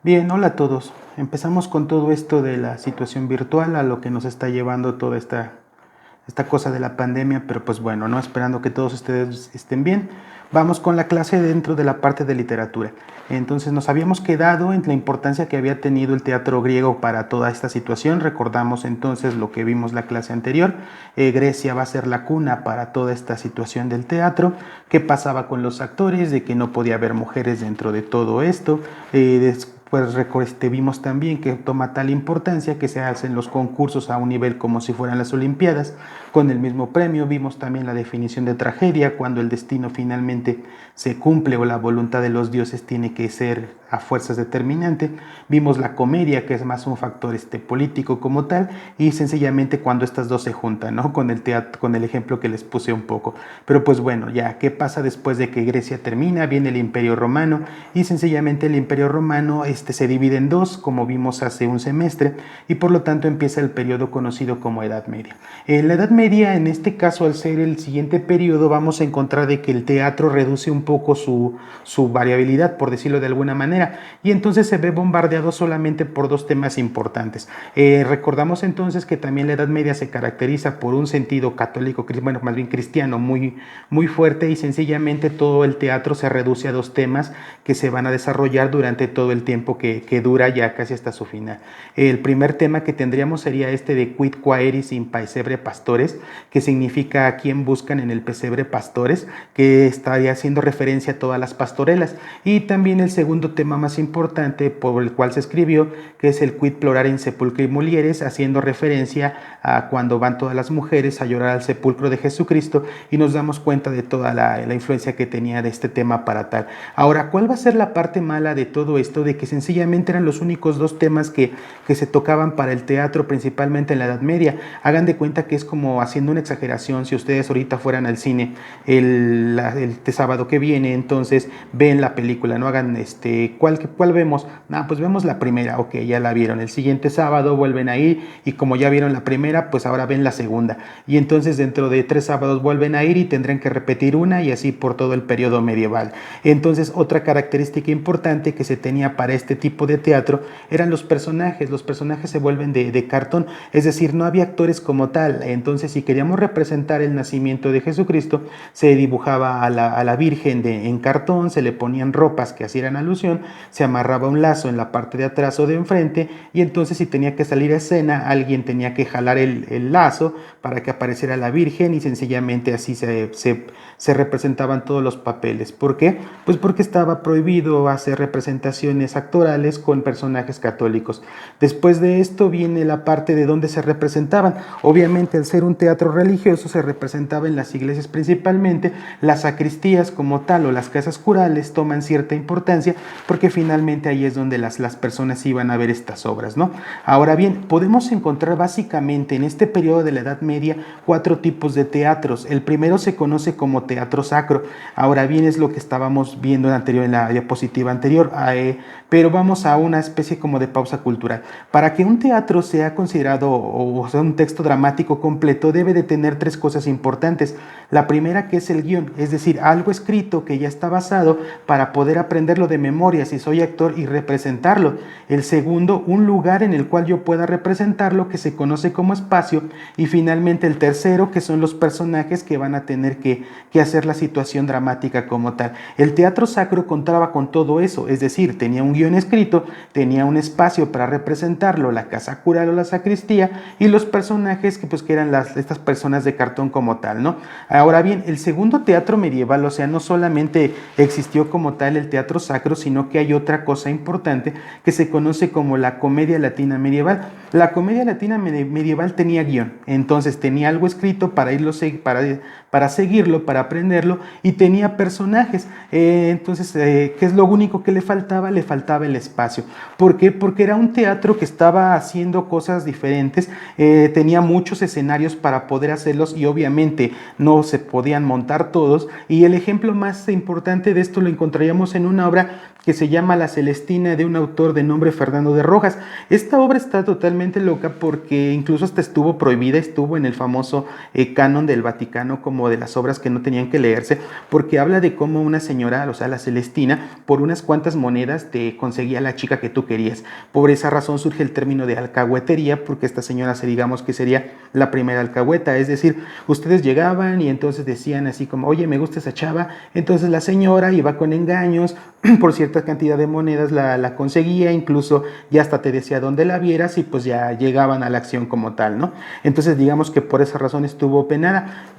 Bien, hola a todos. Empezamos con todo esto de la situación virtual, a lo que nos está llevando toda esta cosa de la pandemia, pero pues bueno, no esperando que todos ustedes estén bien. Vamos con la clase dentro de la parte de literatura. Entonces nos habíamos quedado en la importancia que había tenido el teatro griego para toda esta situación. Recordamos entonces lo que vimos la clase anterior. Grecia va a ser la cuna para toda esta situación del teatro. ¿Qué pasaba con los actores? De que no podía haber mujeres dentro de todo esto. Pues vimos también que toma tal importancia que se hacen los concursos a un nivel como si fueran las Olimpiadas, con el mismo premio. Vimos también la definición de tragedia, cuando el destino finalmente se cumple o la voluntad de los dioses tiene que ser a fuerzas determinante. Vimos la comedia, que es más un factor político como tal, y sencillamente cuando estas dos se juntan, ¿no? Con el teatro, con el ejemplo que les puse un poco. Pero pues bueno, ya, ¿qué pasa después de que Grecia termina? Viene el Imperio Romano, y sencillamente el Imperio Romano se divide en dos, como vimos hace un semestre, y por lo tanto empieza el periodo conocido como Edad Media. En la Edad Media, en este caso, al ser el siguiente periodo, vamos a encontrar de que el teatro reduce un poco su variabilidad, por decirlo de alguna manera, y entonces se ve bombardeado solamente por dos temas importantes. Recordamos entonces que también la Edad Media se caracteriza por un sentido católico, bueno, más bien cristiano, muy fuerte, y sencillamente todo el teatro se reduce a dos temas que se van a desarrollar durante todo el tiempo que dura ya casi hasta su final. El primer tema que tendríamos sería este de Quid quaeris in paesebre pastores, que significa a quién buscan en el pesebre pastores, que estaría haciendo referencia a todas las pastorelas. Y también el segundo tema más importante por el cual se escribió, que es el Quid plorare in sepulchri mulieres, haciendo referencia a cuando van todas las mujeres a llorar al sepulcro de Jesucristo, y nos damos cuenta de toda la influencia que tenía de este tema para tal. Ahora, ¿cuál va a ser la parte mala de todo esto? De que sencillamente eran los únicos dos temas que se tocaban para el teatro, principalmente en la Edad Media. Hagan de cuenta que es como haciendo una exageración. Si ustedes ahorita fueran al cine el sábado que viene, entonces ven la película, no hagan ¿cuál vemos? Pues vemos la primera, ok, ya la vieron. El siguiente sábado vuelven a ir, y como ya vieron la primera, pues ahora ven la segunda, y entonces dentro de 3 sábados vuelven a ir y tendrán que repetir una, y así por todo el periodo medieval. Entonces, otra característica importante que se tenía para este tipo de teatro eran los personajes. Los personajes se vuelven de cartón, es decir, no había actores como tal. Entonces, si queríamos representar el nacimiento de Jesucristo, se dibujaba a la Virgen en cartón, se le ponían ropas que hacían alusión, se amarraba un lazo en la parte de atrás o de enfrente, y entonces si tenía que salir a escena, alguien tenía que jalar el lazo para que apareciera la Virgen, y sencillamente así se representaban todos los papeles. ¿Por qué? Pues porque estaba prohibido hacer representaciones actorales con personajes católicos. Después de esto viene la parte de donde se representaban. Obviamente, al ser un teatro religioso, se representaba en las iglesias principalmente. Las sacristías como tal o las casas curales toman cierta importancia, porque finalmente ahí es donde las personas iban a ver estas obras, ¿no? Ahora bien, podemos encontrar básicamente en este periodo de la Edad Media 4 tipos de teatros. El primero se conoce como teatro sacro. Ahora bien, es lo que estábamos viendo en la diapositiva anterior, pero vamos a una especie como de pausa cultural. Para que un teatro sea considerado o sea un texto dramático completo, debe de tener 3 cosas importantes. La primera, que es el guión, es decir, algo escrito que ya está basado para poder aprenderlo de memoria si soy actor y representarlo. El segundo, un lugar en el cual yo pueda representarlo, que se conoce como espacio. Y finalmente el tercero, que son los personajes que van a tener que hacer la situación dramática como tal. El teatro sacro contaba con todo eso, es decir, tenía un guión escrito, tenía un espacio para representarlo, la casa cural o la sacristía, y los personajes que eran estas personas de cartón como tal, ¿no? Ahora bien, el segundo teatro medieval, o sea, no solamente existió como tal el teatro sacro, sino que hay otra cosa importante que se conoce como la comedia latina medieval. La comedia latina medieval tenía guión, entonces tenía algo escrito para seguirlo, para aprenderlo, y tenía personajes. Entonces, ¿qué es lo único que le faltaba? Le faltaba el espacio. ¿Por qué? Porque era un teatro que estaba haciendo cosas diferentes, tenía muchos escenarios para poder hacerlos, y obviamente no se podían montar todos. Y el ejemplo más importante de esto lo encontraríamos en una obra que se llama La Celestina, de un autor de nombre Fernando de Rojas. Esta obra está totalmente loca porque incluso hasta estuvo prohibida, estuvo en el famoso canon del Vaticano como de las obras que no tenían que leerse, porque habla de cómo una señora, o sea, la Celestina, por unas cuantas monedas te conseguía la chica que tú querías. Por esa razón surge el término de alcahuetería, porque esta señora, digamos que sería la primera alcahueta, es decir, ustedes llegaban y entonces decían así como, oye, me gusta esa chava, entonces la señora iba con engaños, por cierta cantidad de monedas la conseguía, incluso ya hasta te decía dónde la vieras y pues ya llegaban a la acción como tal, ¿no? Entonces digamos que por esa razón estuvo penada.